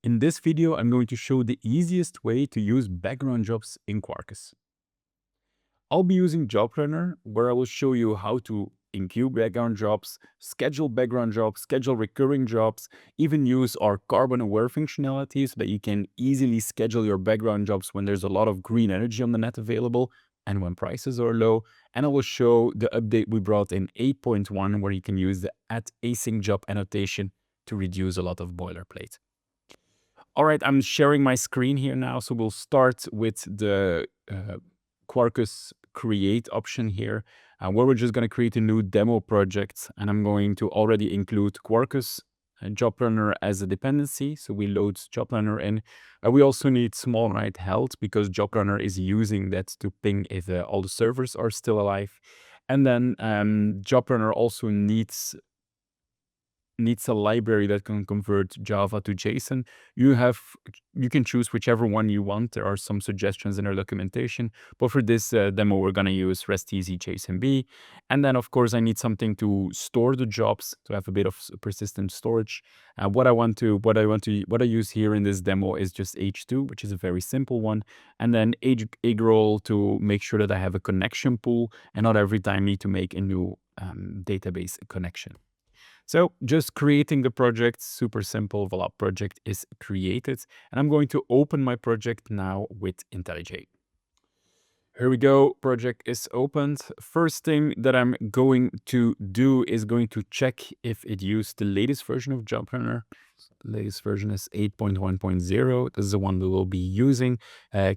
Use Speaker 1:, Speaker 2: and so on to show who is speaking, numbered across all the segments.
Speaker 1: In this video, I'm going to show the easiest way to use background jobs in Quarkus. I'll be using JobRunr, where I will show you how to enqueue background jobs, schedule recurring jobs, even use our carbon-aware functionality so that you can easily schedule your background jobs when there's a lot of green energy on the net available and when prices are low. And I will show the update we brought in 8.1, where you can use the @async job annotation to reduce a lot of boilerplate. All right, I'm sharing my screen here now. So we'll start with the Quarkus create option here, where we're just going to create a new demo project. And I'm going to already include Quarkus and JobRunr as a dependency. So we load JobRunr in. We also need small right held because JobRunr is using that to ping if all the servers are still alive. And then JobRunr also needs a library that can convert Java to JSON. You can choose whichever one you want. There are some suggestions in our documentation, but for this demo, we're going to use REST-easy JSONB. And then, of course, I need something to store the jobs, to have a bit of persistent storage. What I use here in this demo is just H2, which is a very simple one, and then eggroll to make sure that I have a connection pool and not every time need to make a new database connection. So just creating the project, super simple. Voila, project is created. And I'm going to open my project now with IntelliJ. Here we go, project is opened. First thing that I'm going to do is going to check if it used the latest version of JobRunr. The latest version is 8.1.0. This is the one we will be using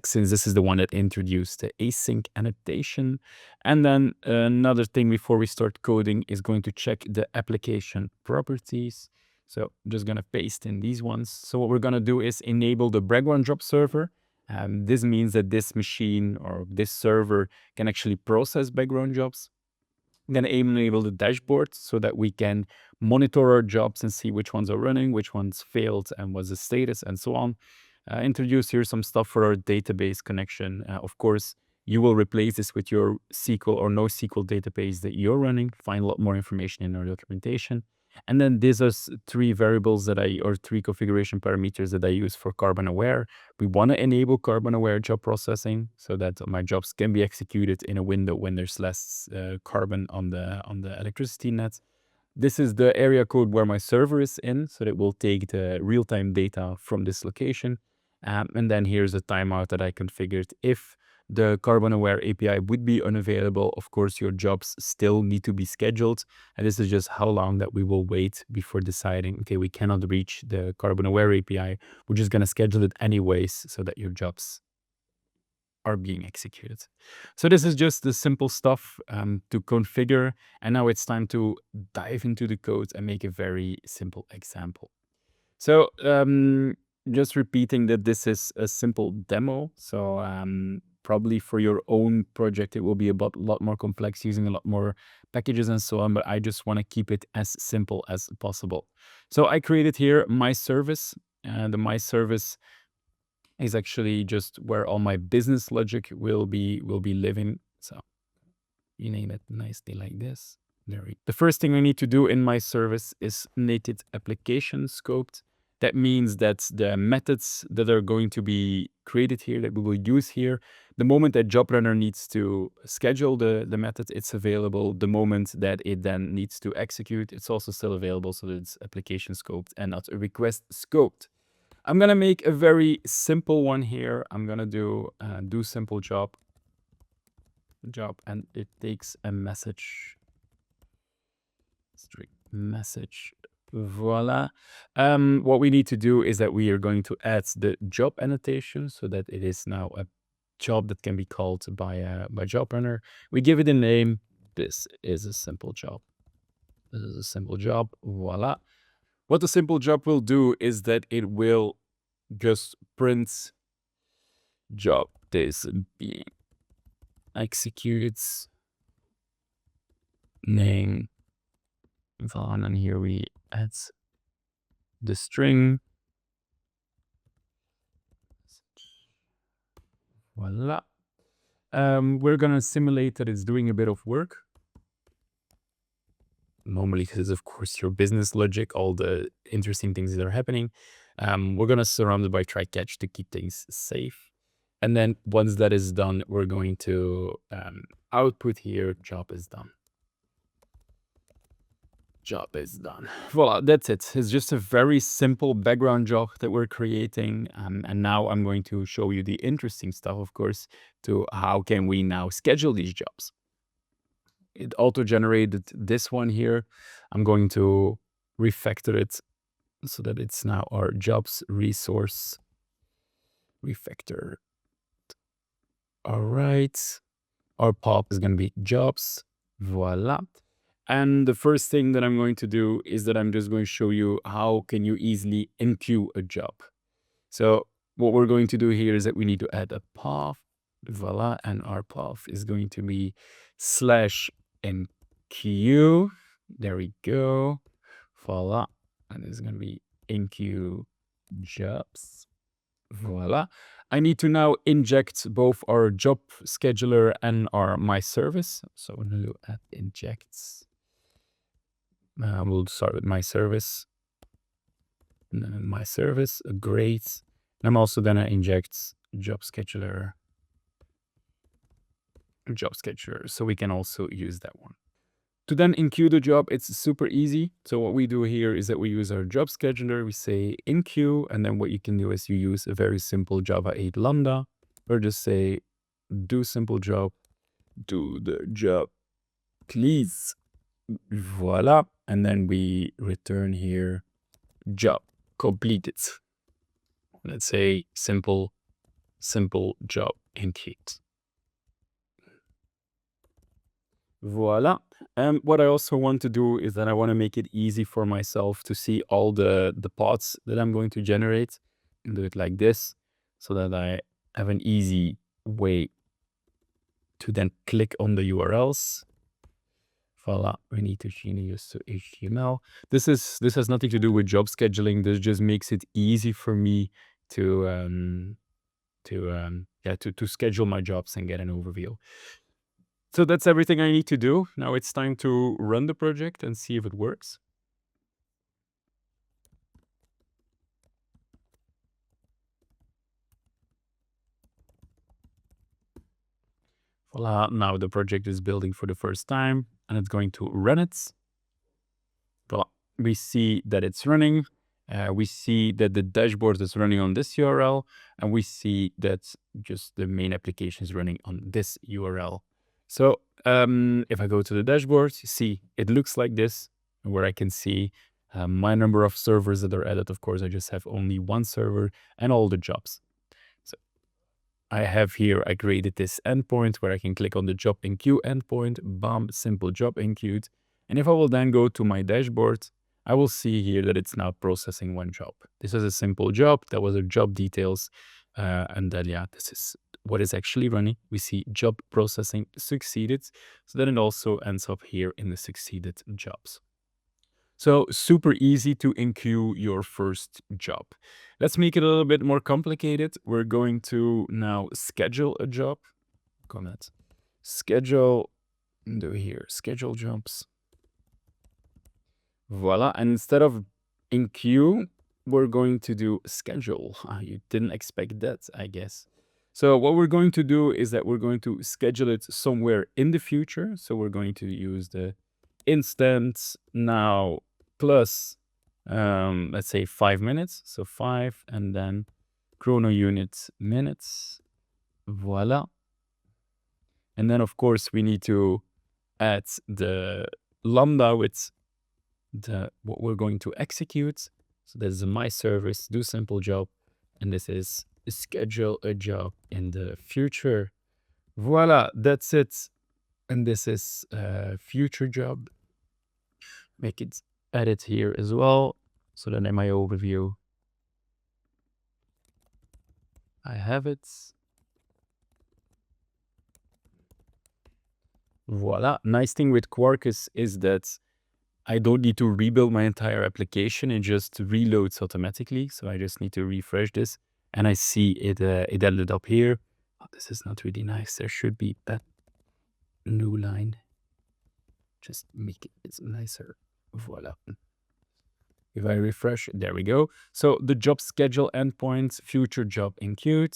Speaker 1: since this is the one that introduced the async annotation. And then another thing before we start coding is going to check the application properties. So I'm just going to paste in these ones. So what we're going to do is enable the background job server. This means that this machine or this server can actually process background jobs. Then enable the dashboard so that we can monitor our jobs and see which ones are running, which ones failed, and what's the status, and so on. Introduce here some stuff for our database connection. Of course, you will replace this with your SQL or NoSQL database that you're running. Find a lot more information in our documentation. And then these are three variables or three configuration parameters that I use for carbon aware. We want to enable carbon aware job processing so that my jobs can be executed in a window when there's less carbon on the electricity net. This is the area code where my server is in, so that it will take the real-time data from this location. And then here's a timeout that I configured. If the carbon aware API would be unavailable, of course, your jobs still need to be scheduled. And this is just how long that we will wait before deciding, okay, we cannot reach the carbon aware API. We're just going to schedule it anyways so that your jobs are being executed. So this is just the simple stuff to configure. And now it's time to dive into the code and make a very simple example. So just repeating that this is a simple demo. So probably for your own project, it will be a lot more complex, using a lot more packages and so on, but I just want to keep it as simple as possible. So I created here my service, and the my service is actually just where all my business logic will be living. So you name it nicely like this. The first thing I need to do in my service is native application scoped. That means that the methods that are going to be created here, that we will use here, the moment that JobRunr needs to schedule the method, it's available. The moment that it then needs to execute, it's also still available, so that it's application scoped and not a request scoped. I'm going to make a very simple one here. I'm going to do simple job, and it takes a message, strict message. Voila. What we need to do is that we are going to add the job annotation so that it is now a job that can be called by JobRunr. We give it a name. This is a simple job. This is a simple job. Voila. What the simple job will do is that it will just print job is being executed, name. And here we add the string. Voila. We're going to simulate that it's doing a bit of work. Normally, this is, of course, your business logic, all the interesting things that are happening. We're going to surround it by try catch to keep things safe. And then once that is done, we're going to output here, job is done. Job is done. Voila, that's it. It's just a very simple background job that we're creating. And now I'm going to show you the interesting stuff, of course, to how can we now schedule these jobs. It auto-generated this one here. I'm going to refactor it so that it's now our jobs resource refactor. All right. Our pop is going to be jobs. Voila. And the first thing that I'm going to do is that I'm just going to show you how can you easily enqueue a job. So what we're going to do here is that we need to add a path. Voila. And our path is going to be /enqueue. There we go. Voila. And it's going to be enqueue jobs. Voila. I need to now inject both our job scheduler and our my service. So I'm going to do add injects. We'll start with my service. And then my service, great. And I'm also going to inject job scheduler. So we can also use that one. To then enqueue the job, it's super easy. So what we do here is that we use our job scheduler. We say enqueue, and then what you can do is you use a very simple Java 8 Lambda, or just say do simple job, do the job, please. Voila. And then we return here job completed. Let's say simple job enqueued. Voila. What I also want to do is that I want to make it easy for myself to see all the pods that I'm going to generate, and do it like this so that I have an easy way to then click on the URLs. Voila, we need to change this to HTML. This has nothing to do with job scheduling. This just makes it easy for me to schedule my jobs and get an overview. So that's everything I need to do. Now it's time to run the project and see if it works. Voila, now the project is building for the first time and it's going to run it. Voila, we see that it's running. We see that the dashboard is running on this URL, and we see that just the main application is running on this URL. So if I go to the dashboard, you see it looks like this, where I can see my number of servers that are added. Of course, I just have only one server and all the jobs. So I have here, I created this endpoint where I can click on the job enqueue endpoint, bam, simple job enqueued. And if I will then go to my dashboard, I will see here that it's now processing one job. This is a simple job. That was a job details. And then, yeah, this is what is actually running. We see job processing succeeded. So then it also ends up here in the succeeded jobs. So super easy to enqueue your first job. Let's make it a little bit more complicated. We're going to now schedule a job. Comment. Schedule, do here, schedule jobs. Voila. And instead of enqueue, we're going to do schedule. You didn't expect that, I guess. So what we're going to do is that we're going to schedule it somewhere in the future. So we're going to use the instant now plus, let's say 5 minutes. So 5 and then chrono units minutes. Voila. And then, of course, we need to add the lambda with what we're going to execute. So this is my service, do simple job, and this is schedule a job in the future. Voila, that's it. And this is future job. Make it edit here as well. So then in my overview, I have it. Voila. Nice thing with Quarkus is that I don't need to rebuild my entire application. It just reloads automatically. So I just need to refresh this. And I see it ended up here. Oh, this is not really nice. There should be that new line. Just make it nicer. Voila. If I refresh, there we go. So the job schedule endpoint, future job enqueued.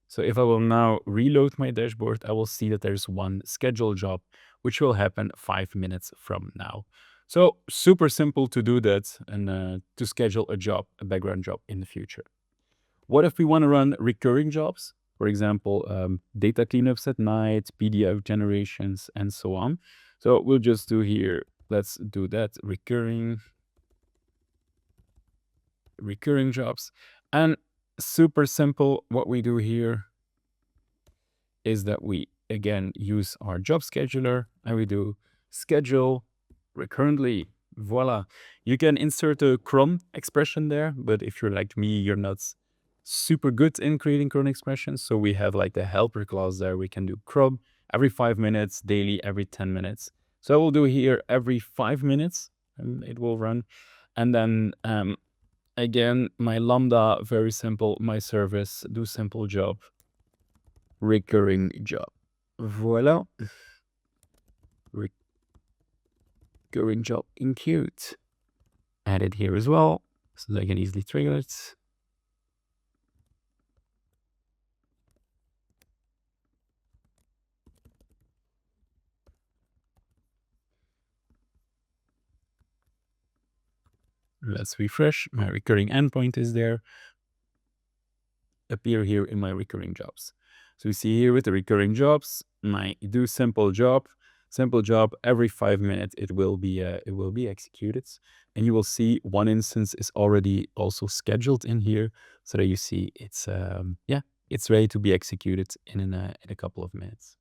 Speaker 1: So if I will now reload my dashboard, I will see that there's one scheduled job, which will happen 5 minutes from now. So super simple to do that and to schedule a job, a background job in the future. What if we want to run recurring jobs? For example, data cleanups at night, PDF generations, and so on. So we'll just do here, let's do that, recurring jobs. And super simple, what we do here is that we, again, use our job scheduler and we do schedule recurrently. Voila. You can insert a cron expression there, but if you're like me, you're not super good in creating cron expressions. So we have like the helper clause there. We can do cron every 5 minutes, daily, every 10 minutes. So I will do here every 5 minutes and it will run. And then again, my Lambda, very simple, my service, do simple job, recurring job. Voila. Recurring job enqueued. Add it here as well, so that I can easily trigger it. Let's refresh. My recurring endpoint is there. Appear here in my recurring jobs. So you see here with the recurring jobs, my do simple job every 5 minutes it will be executed, and you will see one instance is already also scheduled in here, so that you see it's it's ready to be executed in a couple of minutes.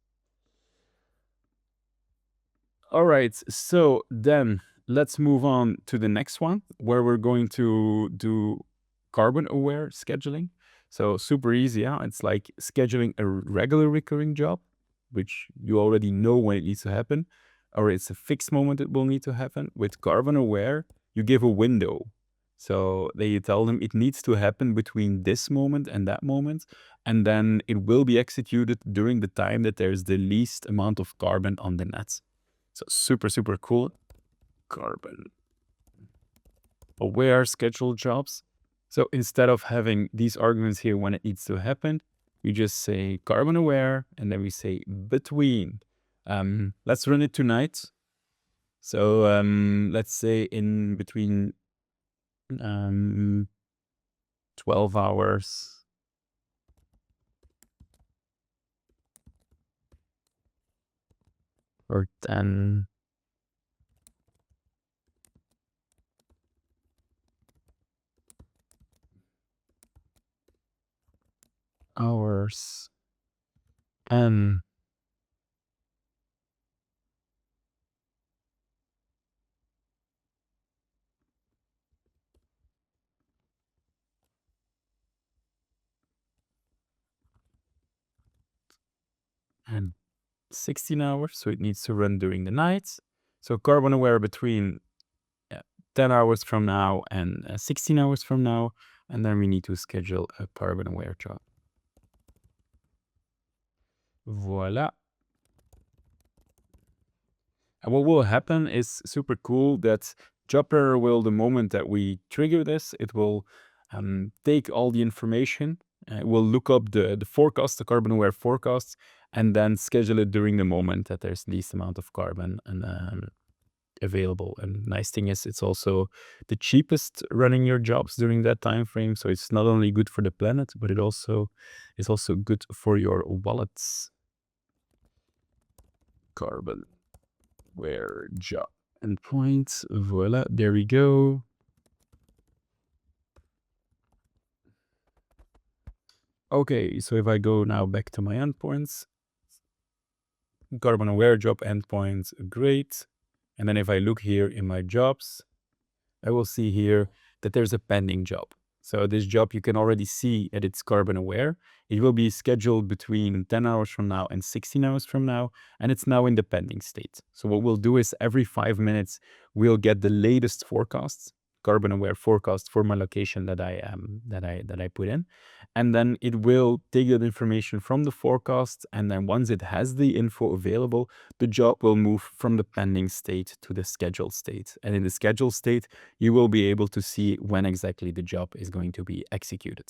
Speaker 1: All right, so then let's move on to the next one where we're going to do carbon aware scheduling. So super easy, yeah? It's like scheduling a regular recurring job, which you already know when it needs to happen, or it's a fixed moment it will need to happen. With carbon aware, you give a window. So then you tell them it needs to happen between this moment and that moment, and then it will be executed during the time that there's the least amount of carbon on the net. So super, super cool. Carbon aware scheduled jobs. So instead of having these arguments here when it needs to happen, we just say carbon aware, and then we say between. Let's run it tonight. So let's say in between 12 hours or 10 hours and and 16 hours, so it needs to run during the night. So carbon aware between 10 hours from now and 16 hours from now, and then we need to schedule a carbon aware job. Voila. And what will happen is super cool that JobRunr will, the moment that we trigger this, it will take all the information, it will look up the forecast, the carbon aware forecasts, and then schedule it during the moment that there's least amount of carbon and available. And nice thing is it's also the cheapest running your jobs during that time frame. So it's not only good for the planet, but it also is also good for your wallets. Carbon where job endpoint, voila, there we go. Okay, so if I go now back to my endpoints, carbon aware job endpoint, great. And then if I look here in my jobs, I will see here that there's a pending job. So this job, you can already see that it's carbon aware. It will be scheduled between 10 hours from now and 16 hours from now, and it's now in the pending state. So what we'll do is every 5 minutes, we'll get the latest forecasts, carbon aware forecast for my location that I put in. And then it will take that information from the forecast, and then once it has the info available, the job will move from the pending state to the scheduled state. And in the scheduled state, you will be able to see when exactly the job is going to be executed.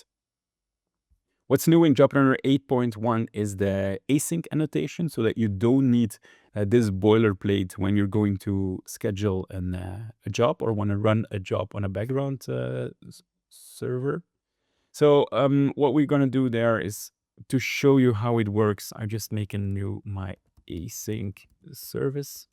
Speaker 1: What's new in JobRunner 8.1 is the async annotation, so that you don't need this boilerplate when you're going to schedule a job or want to run a job on a background server. So what we're going to do there is to show you how it works. I just make a new my async service.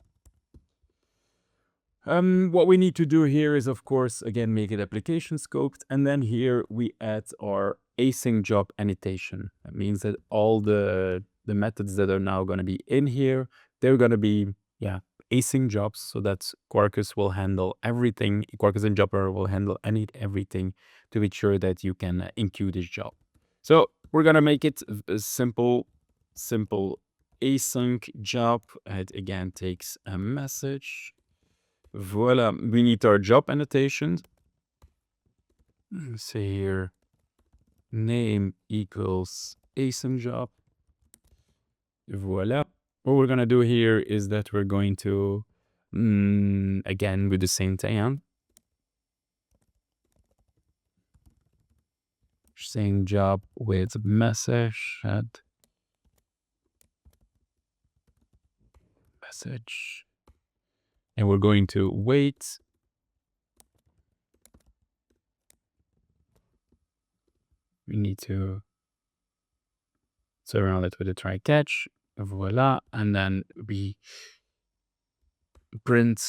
Speaker 1: What we need to do here is, of course, again, make it application scoped. And then here we add our async job annotation. That means that all the methods that are now going to be in here, they're going to be, async jobs, so that Quarkus will handle everything. Quarkus and JobRunr will handle everything to make sure that you can enqueue this job. So we're going to make it a simple async job. It again takes a message. Voila, we need our job annotation. Say here, name equals async job. Voila. What we're gonna do here is that we're going to, again, with the same thing, saying job with message, add message. And we're going to wait. We need to surround it with a try catch. Voila. And then we print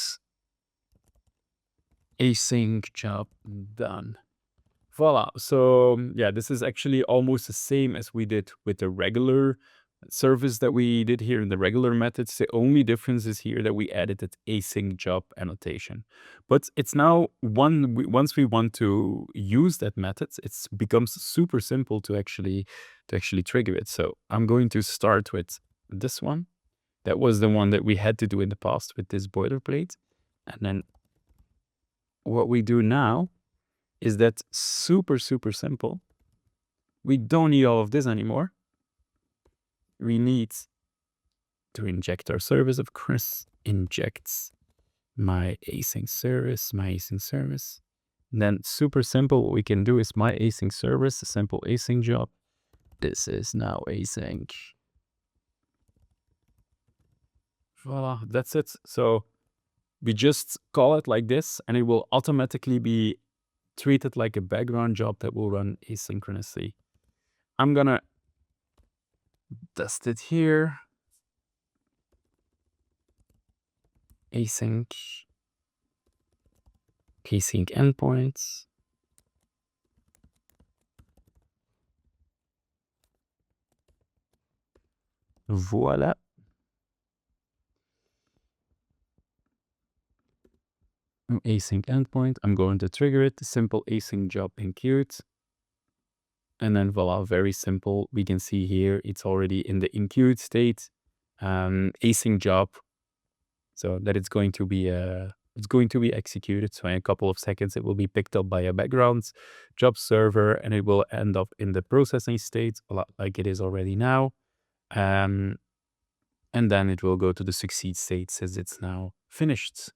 Speaker 1: async job done. Voila. So yeah, this is actually almost the same as we did with the regular service that we did here in the regular methods. The only difference is here that we added that async job annotation. But it's now once we want to use that method, it becomes super simple to actually trigger it. So I'm going to start with this one. That was the one that we had to do in the past with this boilerplate. And then what we do now is that super simple. We don't need all of this anymore. We need to inject our service, of course. Injects my async service. And then super simple, what we can do is my async service, a simple async job. This is now async. Voila, that's it. So we just call it like this, and it will automatically be treated like a background job that will run asynchronously. I'm gonna test it here. Async endpoints. Voila. Async endpoint. I'm going to trigger it. Simple async job enqueued. And then voila, very simple. We can see here it's already in the enqueued state. Async job, so that it's going to be executed. So in a couple of seconds, it will be picked up by a background job server, and it will end up in the processing state, a lot like it is already now. And then it will go to the succeed state, since it's now finished.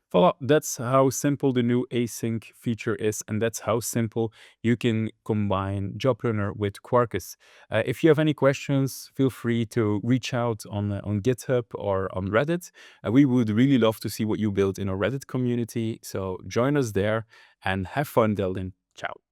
Speaker 1: Voila, that's how simple the new async feature is, and that's how simple you can combine JobRunner with Quarkus. If you have any questions, feel free to reach out on GitHub or on Reddit. We would really love to see what you build in our Reddit community, so join us there and have fun, Delvin. Ciao.